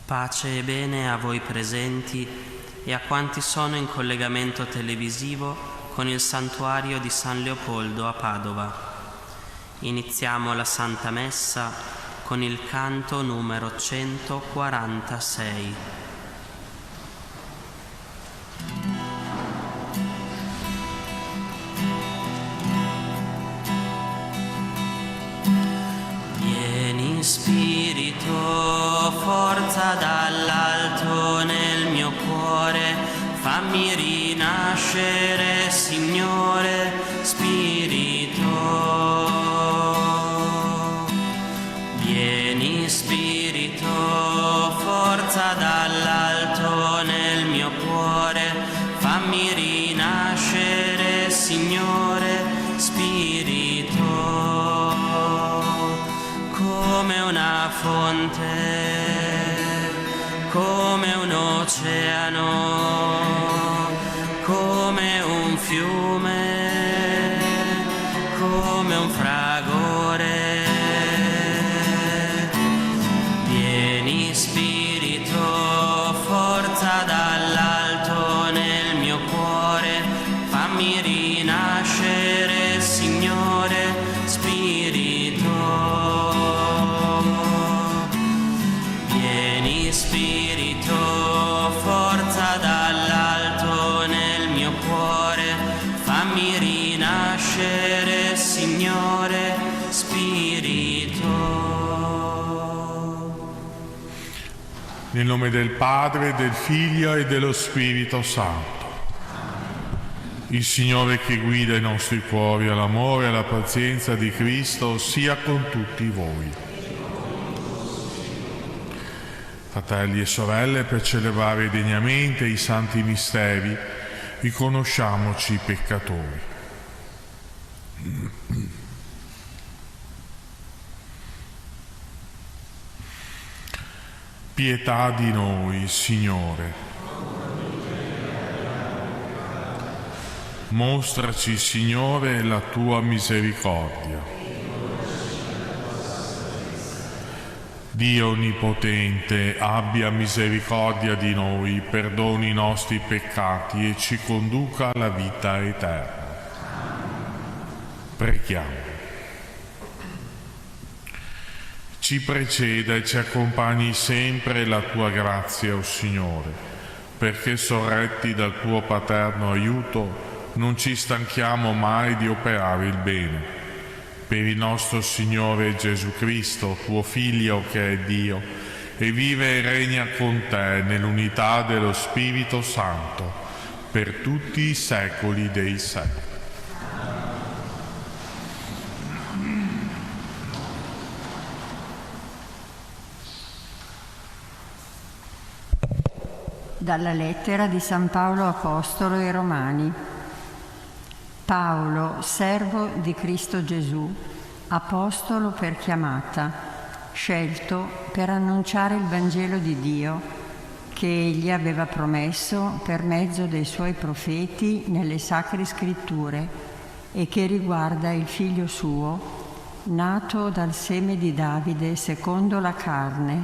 Pace e bene a voi presenti e a quanti sono in collegamento televisivo con il santuario di San Leopoldo a Padova. Iniziamo la Santa Messa con il canto numero 146. Vieni Spirito, forza dall'alto nel mio cuore, fammi rinascere, Signore, Spirito. Vieni Spirito, forza dall'alto nel mio cuore, fammi rinascere, Signore, Spirito. Come una fonte, come un oceano, come un fiume, come un fragore. Vieni Spirito, forza dall'alto nel mio cuore, fammi rinascere, Signore, Spirito. Spirito, forza dall'alto nel mio cuore, fammi rinascere, Signore, Spirito. Nel nome del Padre, del Figlio e dello Spirito Santo. Il Signore che guida i nostri cuori all'amore e alla pazienza di Cristo sia con tutti voi. Fratelli e sorelle, per celebrare degnamente i santi misteri, riconosciamoci peccatori. Pietà di noi, Signore. Mostraci, Signore, la tua misericordia. Dio Onnipotente, abbia misericordia di noi, perdoni i nostri peccati e ci conduca alla vita eterna. Preghiamo. Ci preceda e ci accompagni sempre la tua grazia, o Signore, perché sorretti dal tuo paterno aiuto non ci stanchiamo mai di operare il bene. Per il nostro Signore Gesù Cristo, tuo Figlio che è Dio, e vive e regna con te nell'unità dello Spirito Santo, per tutti i secoli dei secoli. Dalla lettera di San Paolo Apostolo ai Romani. Paolo, servo di Cristo Gesù, apostolo per chiamata, scelto per annunciare il Vangelo di Dio, che Egli aveva promesso per mezzo dei Suoi profeti nelle Sacre Scritture, e che riguarda il Figlio Suo, nato dal seme di Davide secondo la carne,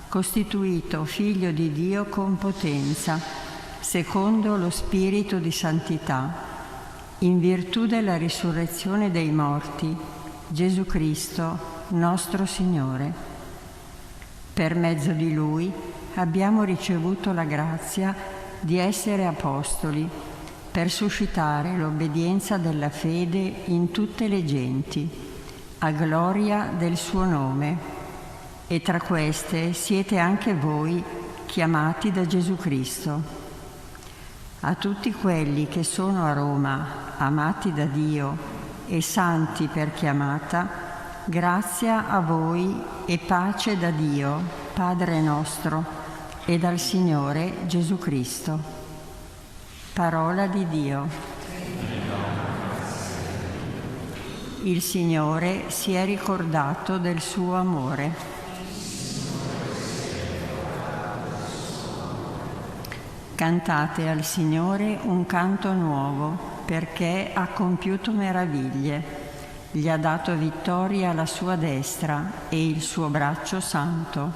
costituito Figlio di Dio con potenza, secondo lo Spirito di santità, in virtù della risurrezione dei morti, Gesù Cristo, nostro Signore. Per mezzo di Lui abbiamo ricevuto la grazia di essere apostoli, per suscitare l'obbedienza della fede in tutte le genti, a gloria del suo nome. E tra queste siete anche voi, chiamati da Gesù Cristo. A tutti quelli che sono a Roma, amati da Dio e santi per chiamata, grazia a voi e pace da Dio, Padre nostro, e dal Signore Gesù Cristo. Parola di Dio. Il Signore si è ricordato del suo amore. Cantate al Signore un canto nuovo, perché ha compiuto meraviglie. Gli ha dato vittoria alla sua destra e il suo braccio santo.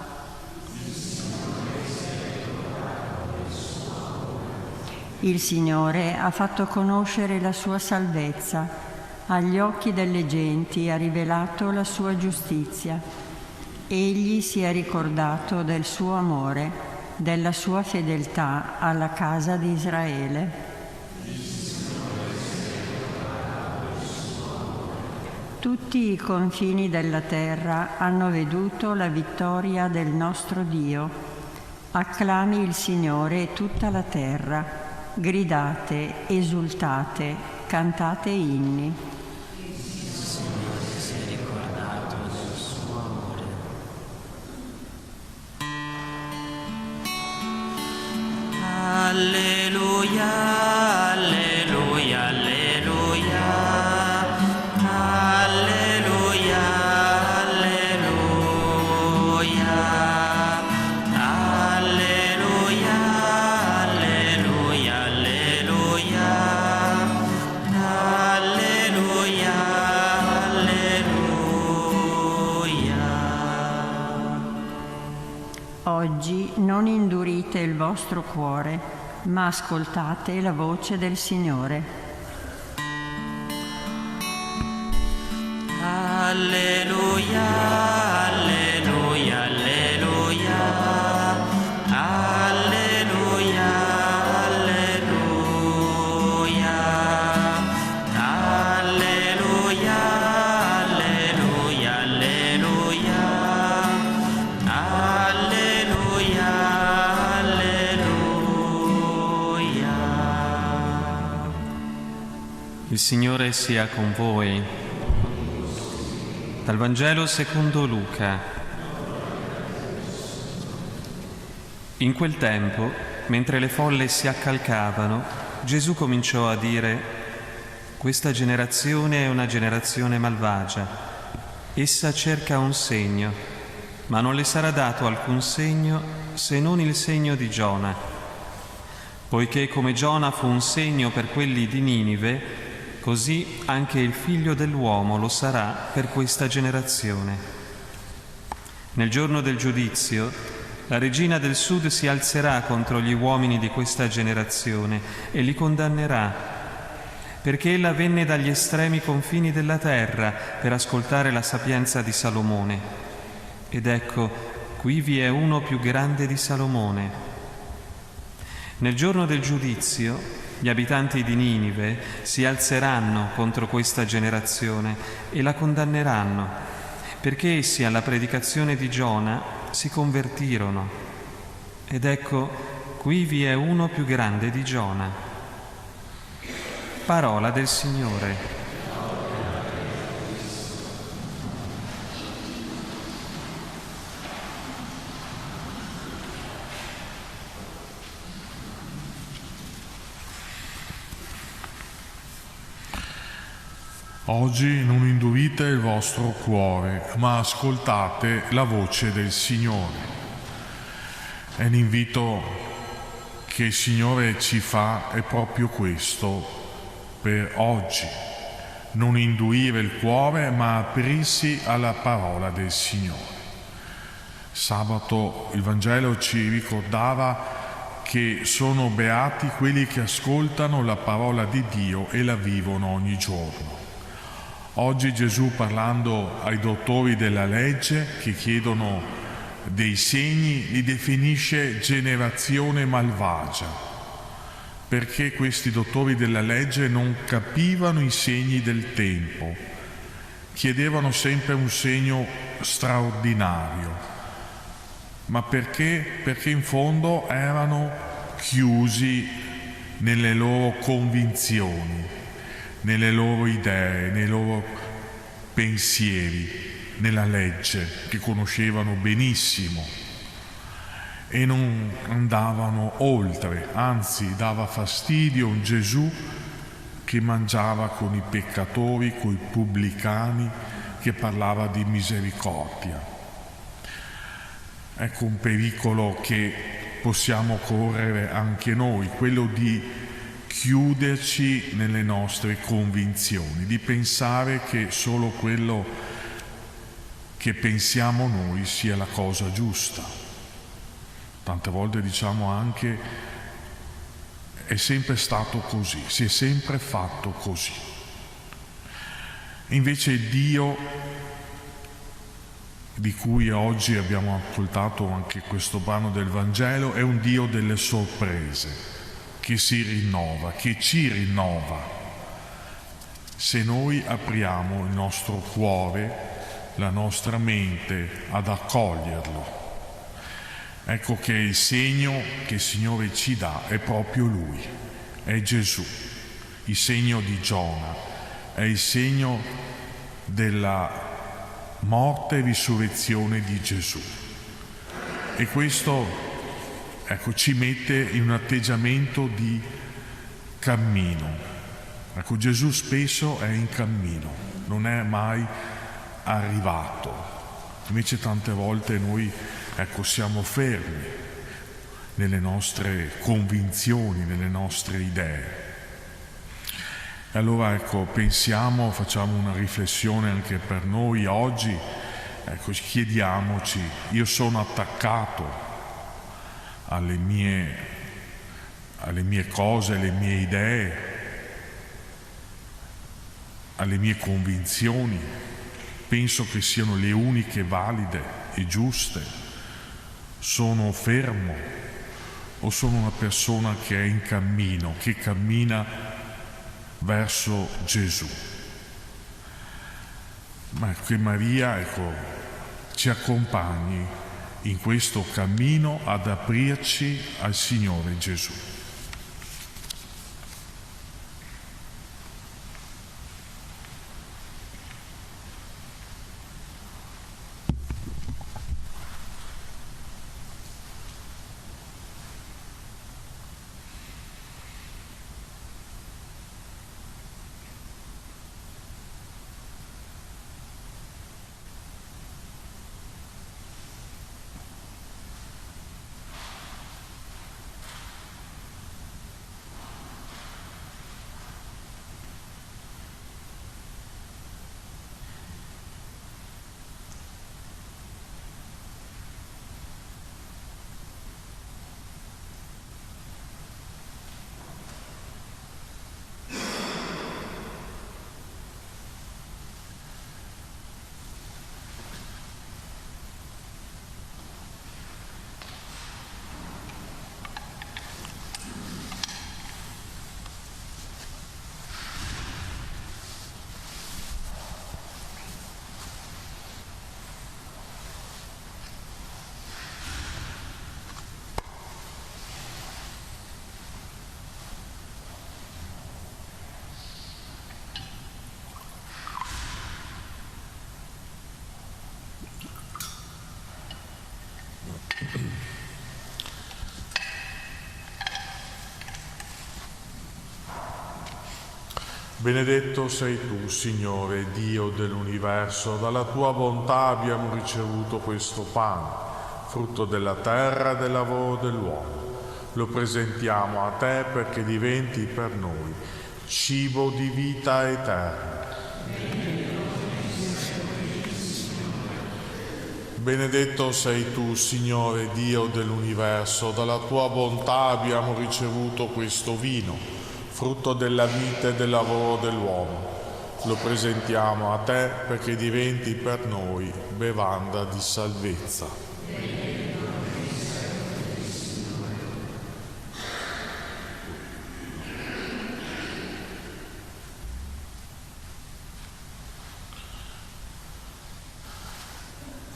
Il Signore ha fatto conoscere la sua salvezza, agli occhi delle genti ha rivelato la sua giustizia. Egli si è ricordato del suo amore, della sua fedeltà alla casa di Israele. Tutti i confini della terra hanno veduto la vittoria del nostro Dio. Acclami il Signore tutta la terra, gridate, esultate, cantate inni. Il Signore si è ricordato del suo amore. Alleluia, alleluia, alleluia. Oggi non indurite il vostro cuore, ma ascoltate la voce del Signore. Alleluia, alleluia, alleluia. Alleluia, alleluia. Alleluia, alleluia, alleluia. Alleluia, alleluia. Il Signore sia con voi. Dal Vangelo secondo Luca. In quel tempo, mentre le folle si accalcavano, Gesù cominciò a dire: «Questa generazione è una generazione malvagia. Essa cerca un segno, ma non le sarà dato alcun segno se non il segno di Giona. Poiché come Giona fu un segno per quelli di Ninive, così anche il Figlio dell'uomo lo sarà per questa generazione. Nel giorno del giudizio, la regina del sud si alzerà contro gli uomini di questa generazione e li condannerà, perché ella venne dagli estremi confini della terra per ascoltare la sapienza di Salomone. Ed ecco, qui vi è uno più grande di Salomone. Nel giorno del giudizio, gli abitanti di Ninive si alzeranno contro questa generazione e la condanneranno, perché essi alla predicazione di Giona si convertirono. Ed ecco, qui vi è uno più grande di Giona. Parola del Signore. Oggi non indurite il vostro cuore, ma ascoltate la voce del Signore. È l'invito che il Signore ci fa è proprio questo per oggi. Non indurire il cuore, ma aprirsi alla parola del Signore. Sabato il Vangelo ci ricordava che sono beati quelli che ascoltano la parola di Dio e la vivono ogni giorno. Oggi Gesù, parlando ai dottori della legge che chiedono dei segni, li definisce generazione malvagia, perché questi dottori della legge non capivano i segni del tempo, chiedevano sempre un segno straordinario, ma perché? Perché in fondo erano chiusi nelle loro convinzioni, nelle loro idee, nei loro pensieri, nella legge che conoscevano benissimo e non andavano oltre, anzi dava fastidio un Gesù che mangiava con i peccatori, con i pubblicani, che parlava di misericordia. Ecco un pericolo che possiamo correre anche noi, quello di chiuderci nelle nostre convinzioni, di pensare che solo quello che pensiamo noi sia la cosa giusta. Tante volte diciamo anche è sempre stato così, si è sempre fatto così. Invece Dio, di cui oggi abbiamo ascoltato anche questo brano del Vangelo, è un Dio delle sorprese, che si rinnova, che ci rinnova, se noi apriamo il nostro cuore, la nostra mente ad accoglierlo. Ecco che il segno che il Signore ci dà è proprio Lui, è Gesù. Il segno di Giona è il segno della morte e risurrezione di Gesù. E questo, ecco, ci mette in un atteggiamento di cammino. Ecco, Gesù spesso è in cammino, non è mai arrivato. Invece tante volte noi, ecco, siamo fermi nelle nostre convinzioni, nelle nostre idee. E allora, ecco, pensiamo, facciamo una riflessione anche per noi oggi, ecco, chiediamoci: io sono attaccato alle mie cose, alle mie idee, alle mie convinzioni, penso che siano le uniche valide e giuste? Sono fermo o sono una persona che è in cammino, che cammina verso Gesù? Ma che Maria, ecco, ci accompagni in questo cammino ad aprirci al Signore Gesù. Benedetto sei tu, Signore, Dio dell'universo, dalla tua bontà abbiamo ricevuto questo pane, frutto della terra e del lavoro dell'uomo. Lo presentiamo a te perché diventi per noi cibo di vita eterna. Benedetto sei tu, Signore, Dio dell'universo, dalla tua bontà abbiamo ricevuto questo vino, frutto della vita e del lavoro dell'uomo. Lo presentiamo a te perché diventi per noi bevanda di salvezza.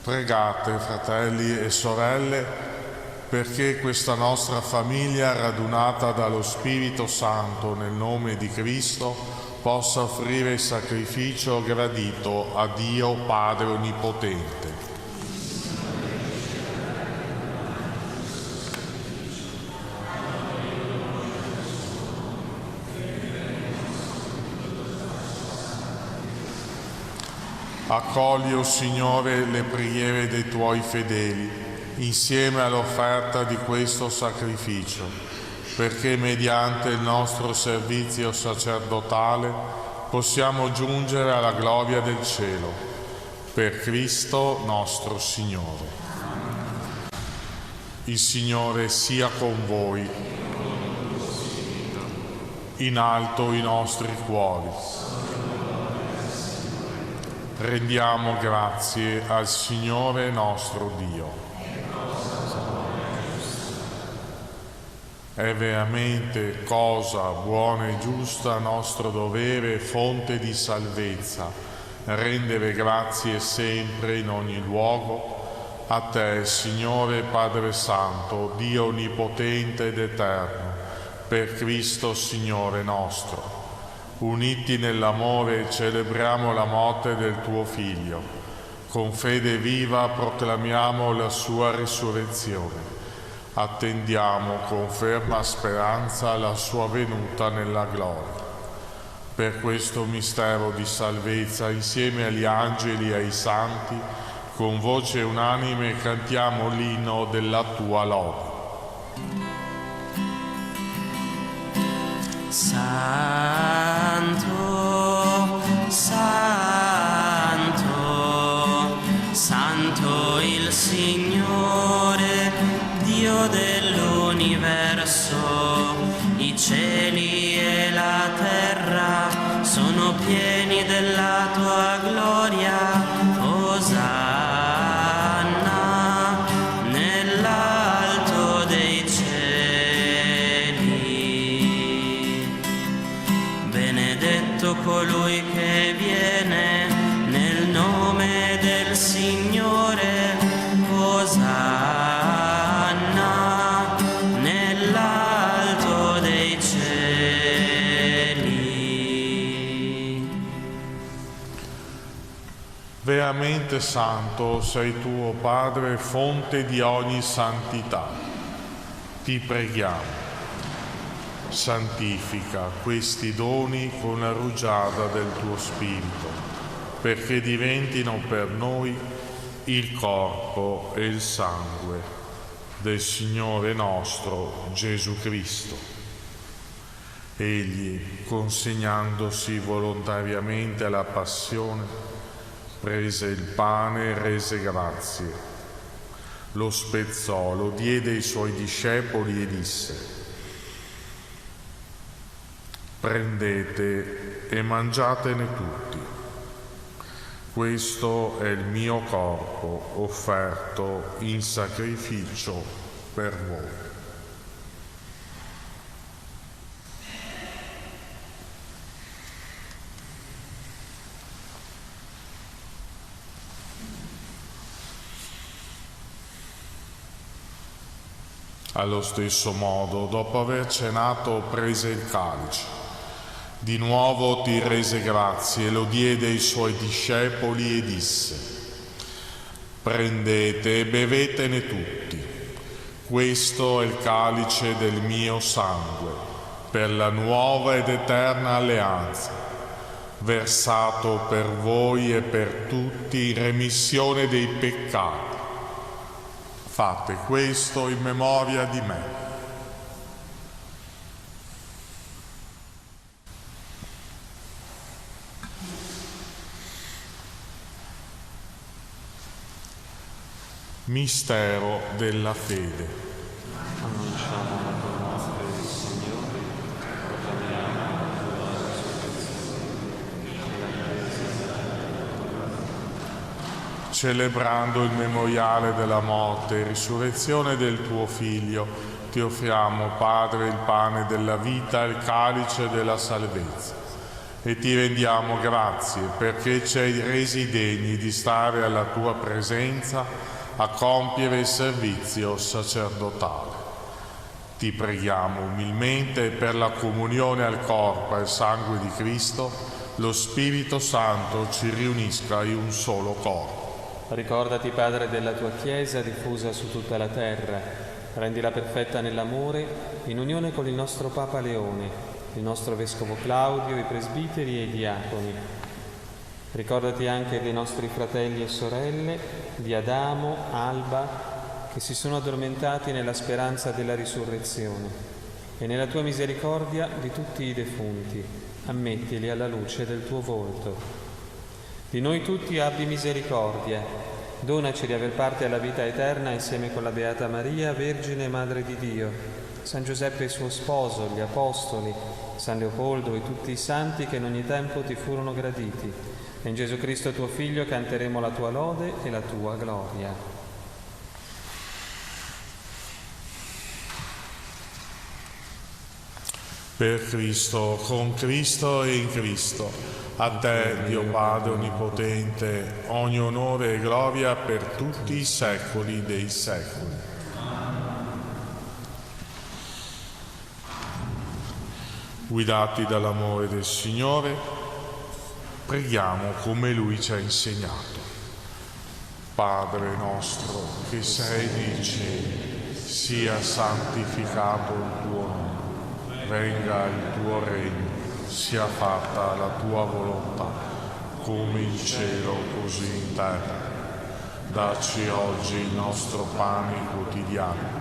Pregate, fratelli e sorelle, perché questa nostra famiglia, radunata dallo Spirito Santo nel nome di Cristo, possa offrire il sacrificio gradito a Dio Padre Onnipotente. Accogli, o Signore, le preghiere dei tuoi fedeli, insieme all'offerta di questo sacrificio, perché mediante il nostro servizio sacerdotale possiamo giungere alla gloria del cielo. Per Cristo nostro Signore. Il Signore sia con voi. in alto i nostri cuori. Rendiamo grazie al Signore nostro Dio. È veramente cosa buona e giusta, nostro dovere, fonte di salvezza, rendere grazie sempre in ogni luogo a Te, Signore Padre Santo, Dio onnipotente ed eterno, per Cristo Signore nostro. Uniti nell'amore celebriamo la morte del Tuo Figlio. Con fede viva proclamiamo la Sua risurrezione. Attendiamo con ferma speranza la Sua venuta nella gloria. Per questo mistero di salvezza, insieme agli angeli e ai santi, con voce unanime cantiamo l'inno della Tua lode. Santo, Santo, Santo il Signore, Dio dell'universo, i cieli e la terra sono pieni della Tua gloria. Osanna nell'alto dei cieli. Benedetto colui che viene nel nome del Signore. Osanna nell'alto dei cieli. Veramente santo sei tu, o Padre, fonte di ogni santità. Ti preghiamo, santifica questi doni con la rugiada del Tuo Spirito, perché diventino per noi il corpo e il sangue del Signore nostro Gesù Cristo. Egli, consegnandosi volontariamente alla passione, prese il pane e rese grazie, lo spezzò, lo diede ai Suoi discepoli e disse: prendete e mangiatene tutti. Questo è il mio corpo offerto in sacrificio per voi. Allo stesso modo, dopo aver cenato, prese il calice. Di nuovo ti rese grazie, lo diede ai Suoi discepoli e disse: prendete e bevetene tutti. Questo è il calice del mio sangue, per la nuova ed eterna alleanza, versato per voi e per tutti in remissione dei peccati. Fate questo in memoria di me. Mistero della fede. Annunciamo la tua morte, Signore, proclamiamo la tua risurrezione. Celebrando il memoriale della morte e risurrezione del Tuo Figlio, Ti offriamo, Padre, il pane della vita e il calice della salvezza. E Ti rendiamo grazie perché ci hai resi degni di stare alla Tua presenza a compiere il servizio sacerdotale. Ti preghiamo umilmente per la comunione al corpo e al sangue di Cristo, lo Spirito Santo ci riunisca in un solo corpo. Ricordati, Padre, della Tua Chiesa diffusa su tutta la terra. Rendila perfetta nell'amore, in unione con il nostro Papa Leone, il nostro Vescovo Claudio, i presbiteri e i diaconi. Ricordati anche dei nostri fratelli e sorelle, di Adamo, Alba, che si sono addormentati nella speranza della risurrezione, e nella Tua misericordia di tutti i defunti, ammettili alla luce del Tuo volto. Di noi tutti abbi misericordia, donaci di aver parte alla vita eterna insieme con la Beata Maria, Vergine e Madre di Dio, San Giuseppe suo sposo, gli Apostoli, San Leopoldo e tutti i santi che in ogni tempo ti furono graditi, e in Gesù Cristo tuo Figlio canteremo la tua lode e la tua gloria. Per Cristo, con Cristo e in Cristo, a te, Dio Padre Onnipotente, ogni onore e gloria per tutti i secoli dei secoli. Guidati dall'amore del Signore, preghiamo come Lui ci ha insegnato. Padre nostro che sei nei cieli, sia santificato il tuo nome, venga il tuo regno, sia fatta la tua volontà, come in cielo così in terra. Dacci oggi il nostro pane quotidiano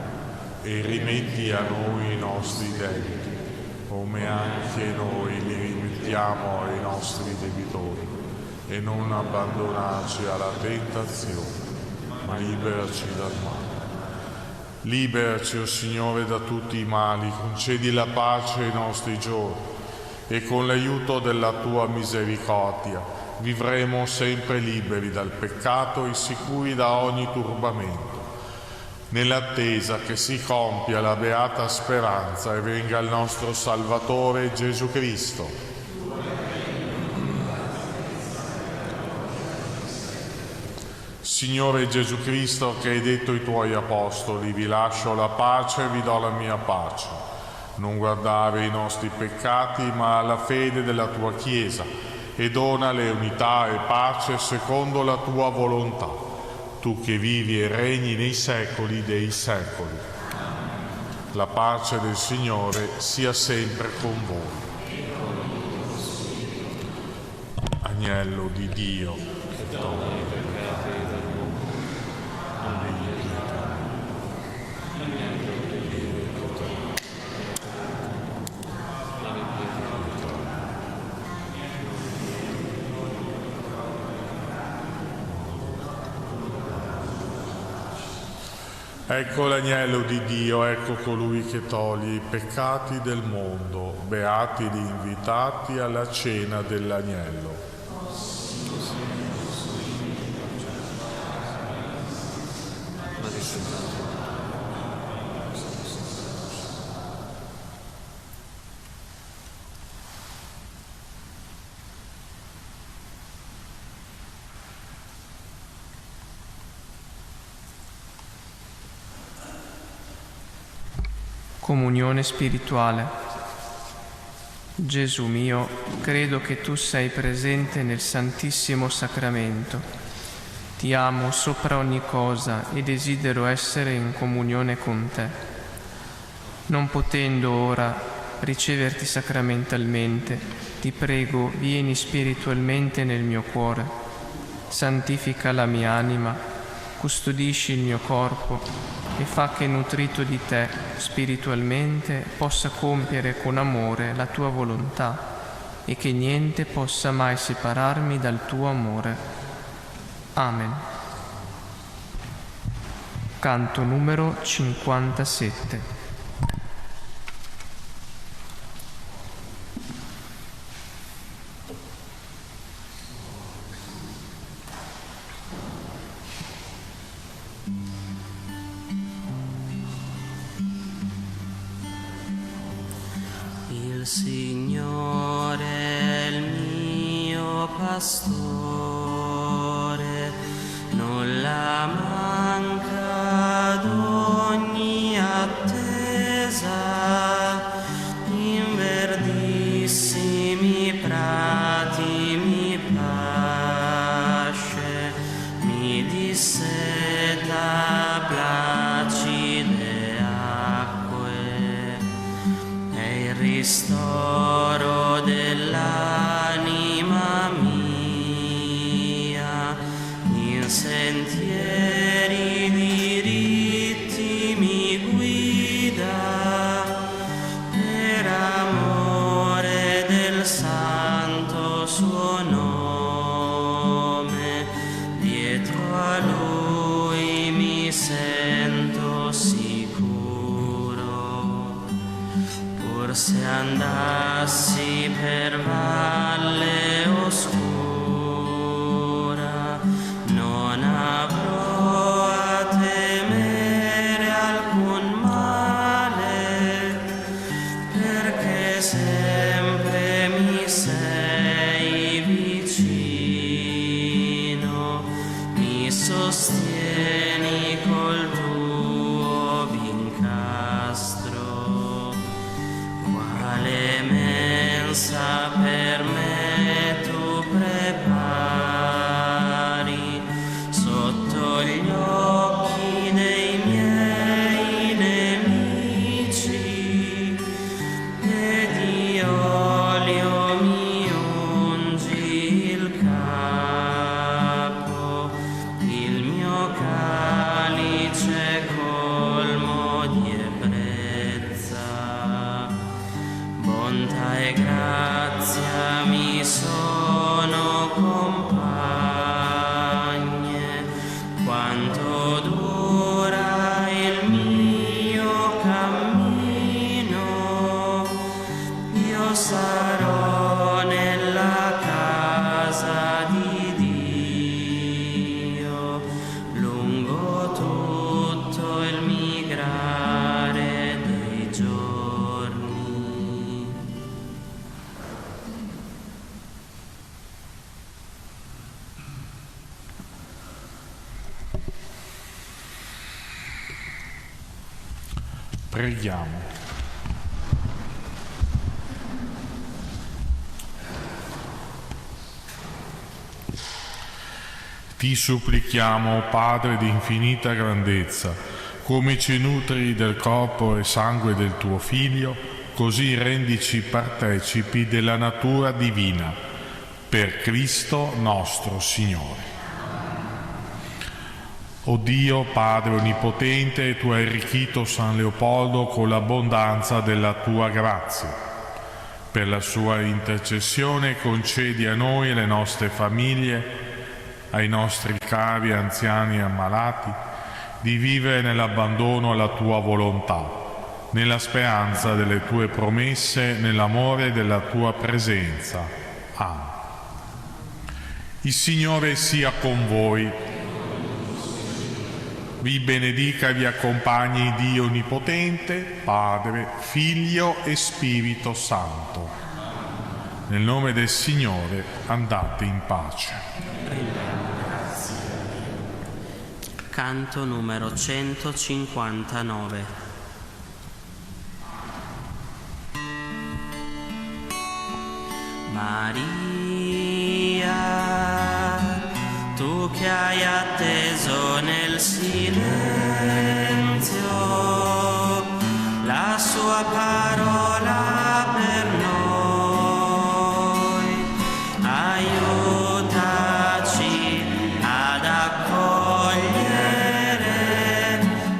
e rimetti a noi i nostri debiti, come anche noi li rimettiamo ai nostri debitori, e non abbandonarci alla tentazione, ma liberaci dal male. Liberaci, o Signore, da tutti i mali, concedi la pace ai nostri giorni, e con l'aiuto della tua misericordia vivremo sempre liberi dal peccato e sicuri da ogni turbamento, nell'attesa che si compia la beata speranza e venga il nostro Salvatore Gesù Cristo. Signore Gesù Cristo, che hai detto ai tuoi apostoli: vi lascio la pace e vi do la mia pace. Non guardare i nostri peccati, ma la fede della tua Chiesa, e donale unità e pace secondo la tua volontà. Tu che vivi e regni nei secoli dei secoli. La pace del Signore sia sempre con voi. Agnello di Dio, che toglie i peccati del mondo, abbi pietà. Ecco l'agnello di Dio, ecco colui che toglie i peccati del mondo. Beati gli invitati alla cena dell'agnello. Comunione spirituale. Gesù mio, credo che tu sei presente nel Santissimo Sacramento. Ti amo sopra ogni cosa e desidero essere in comunione con te. Non potendo ora riceverti sacramentalmente, ti prego, vieni spiritualmente nel mio cuore. Santifica la mia anima, custodisci il mio corpo e fa che, nutrito di te spiritualmente, possa compiere con amore la tua volontà e che niente possa mai separarmi dal tuo amore. Amen. Canto numero 57. Il Signore è il mio pastore, non la manca d'ogni attesa. In verdissimi prati mi pasce, mi disseta placide acque. È il ristoro dell'anima mia. se andassi per valle oscura, non avrò a temere alcun male, perché sempre mi sei vicino, mi sostieni col tuo vincastro. Quale mensa per me tu prepari sotto gli occhi dei miei nemici, e di olio mi ungi il capo, il mio calice colmo di ebbrezza. Bontà e grazia mi sono compagne, quanto dura il mio cammino, io sarò nella casa di Dio lungo tutto il migrare dei giorni. Preghiamo. Ti supplichiamo, Padre di infinita grandezza, come ci nutri del corpo e sangue del tuo Figlio, così rendici partecipi della natura divina, per Cristo nostro Signore. O Dio, Padre Onnipotente, tu hai arricchito San Leopoldo con l'abbondanza della tua grazia. Per la sua intercessione concedi a noi e alle nostre famiglie, ai nostri cari anziani e ammalati, di vivere nell'abbandono alla tua volontà, nella speranza delle tue promesse, nell'amore della tua presenza. Amen. Il Signore sia con voi. Vi benedica e vi accompagni Dio Onnipotente, Padre, Figlio e Spirito Santo. Nel nome del Signore andate in pace. Canto numero 159. Maria, tu che hai atteso nel silenzio la sua parola per noi, aiutaci ad accogliere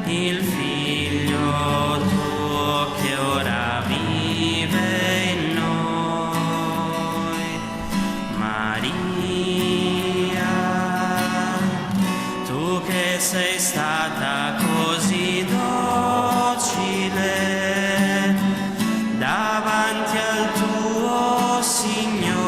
il Figlio tuo che ora vive in noi. Maria, tu che sei stata così docile davanti al tuo Signore,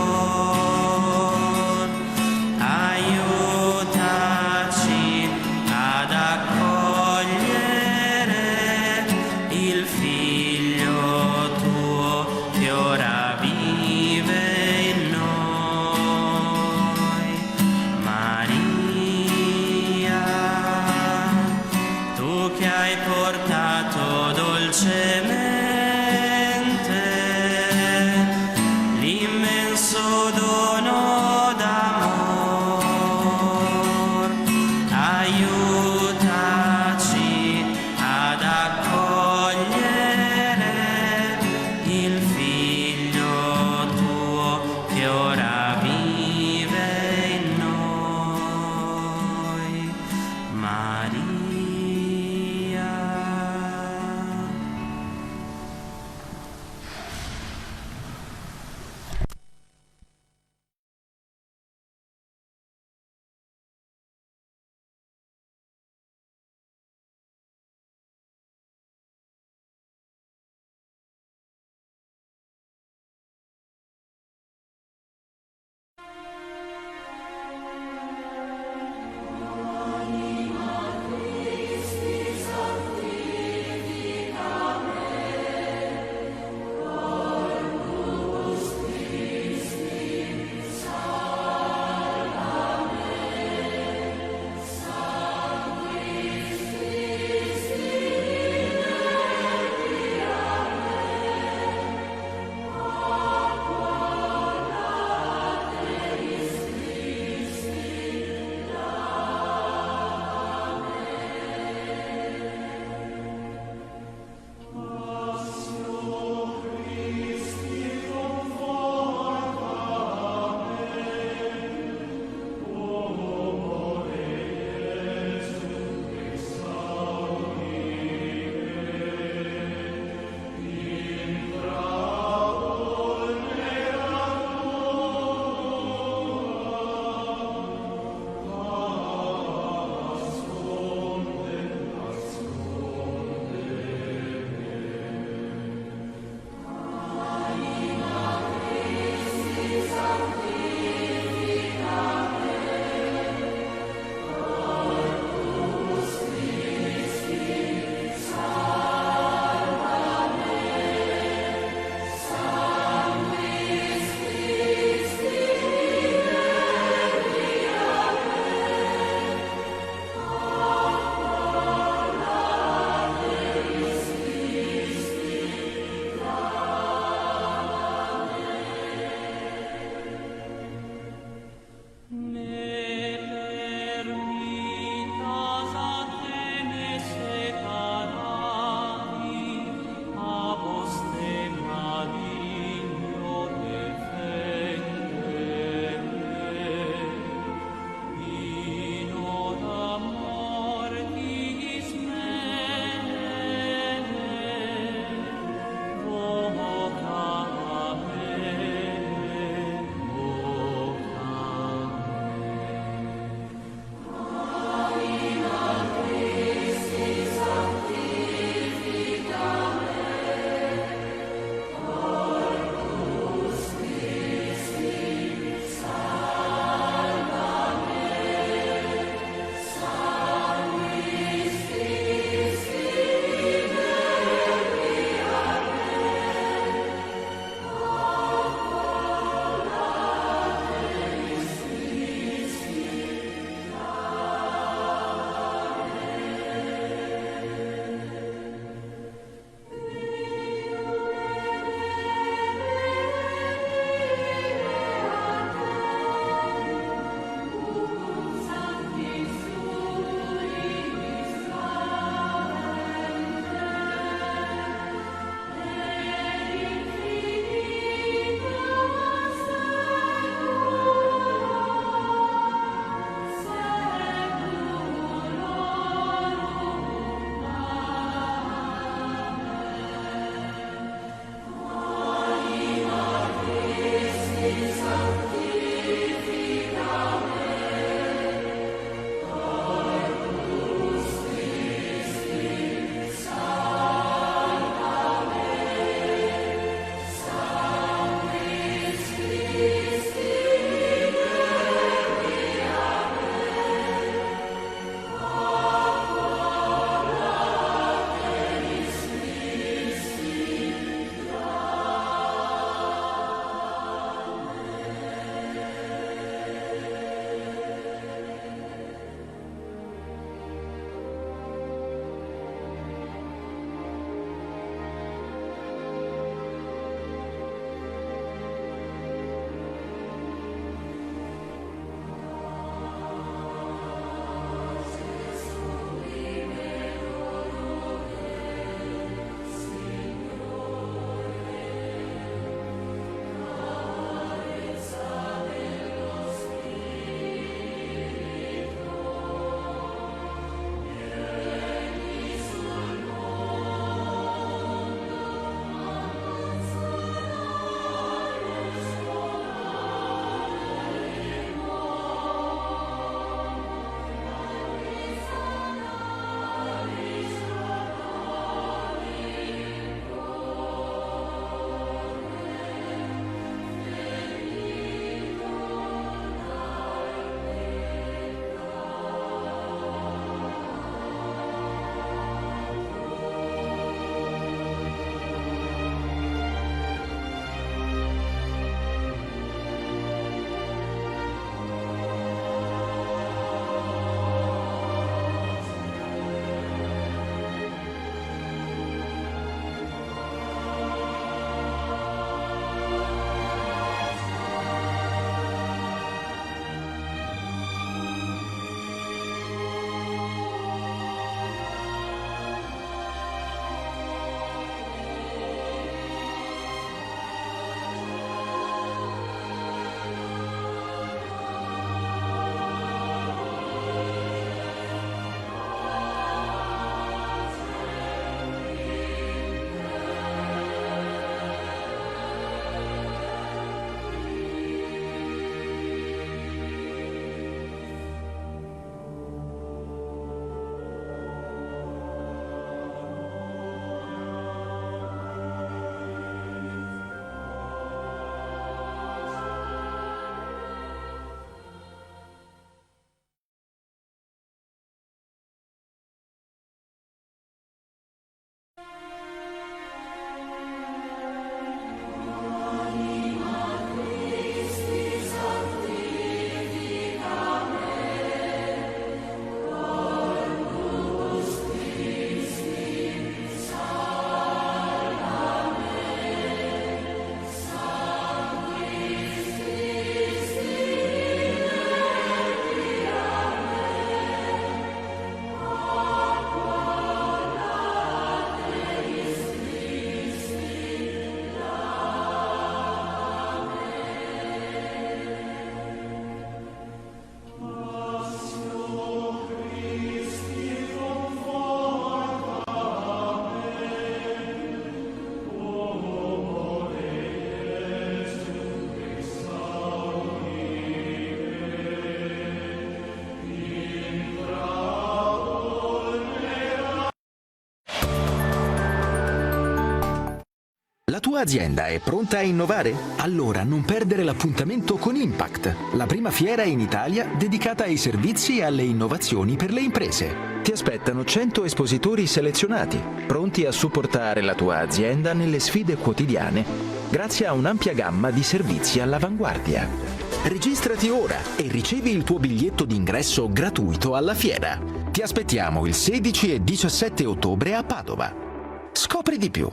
azienda è pronta a innovare? Allora non perdere l'appuntamento con Impact, la prima fiera in Italia dedicata ai servizi e alle innovazioni per le imprese. Ti aspettano 100 espositori selezionati, pronti a supportare la tua azienda nelle sfide quotidiane, grazie a un'ampia gamma di servizi all'avanguardia. Registrati ora e ricevi il tuo biglietto d'ingresso gratuito alla fiera. Ti aspettiamo il 16 e 17 ottobre a Padova. Scopri di più.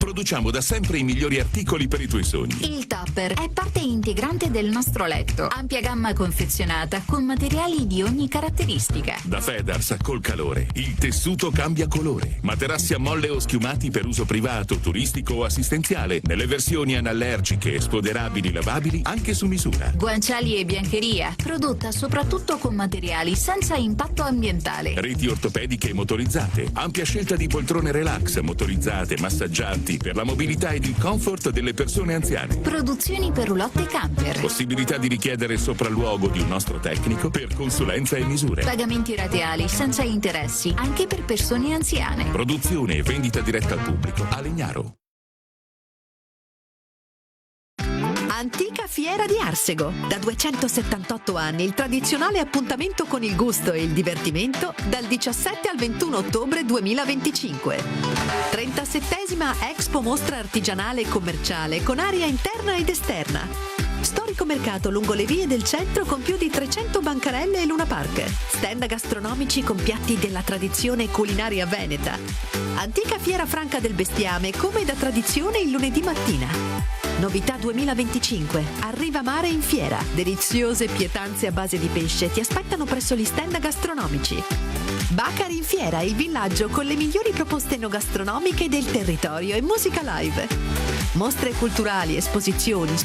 Produciamo da sempre i migliori articoli per i tuoi sogni. Il tupper è parte integrante del nostro letto. Ampia gamma confezionata con materiali di ogni caratteristica. Da Fedars col calore, il tessuto cambia colore. Materassi a molle o schiumati per uso privato, turistico o assistenziale. Nelle versioni anallergiche, spoderabili, lavabili, anche su misura. Guanciali e biancheria, prodotta soprattutto con materiali senza impatto ambientale. Reti ortopediche e motorizzate. Ampia scelta di poltrone relax, motorizzate, massaggianti, per la mobilità ed il comfort delle persone anziane. Produzioni per roulotte camper. Possibilità di richiedere sopralluogo di un nostro tecnico per consulenza e misure. Pagamenti rateali senza interessi, anche per persone anziane. Produzione e vendita diretta al pubblico a Legnaro. Antica Fiera di Arsego. Da 278 anni il tradizionale appuntamento con il gusto e il divertimento dal 17 al 21 ottobre 2025. 37esima Expo Mostra Artigianale e Commerciale con area interna ed esterna. Storico mercato lungo le vie del centro con più di 300 bancarelle e Luna Park. Stand gastronomici con piatti della tradizione culinaria veneta. Antica Fiera Franca del Bestiame come da tradizione il lunedì mattina. Novità 2025. Arriva mare in fiera. Deliziose pietanze a base di pesce ti aspettano presso gli stand gastronomici. Bacari in fiera, il villaggio con le migliori proposte enogastronomiche del territorio e musica live. Mostre culturali, esposizioni,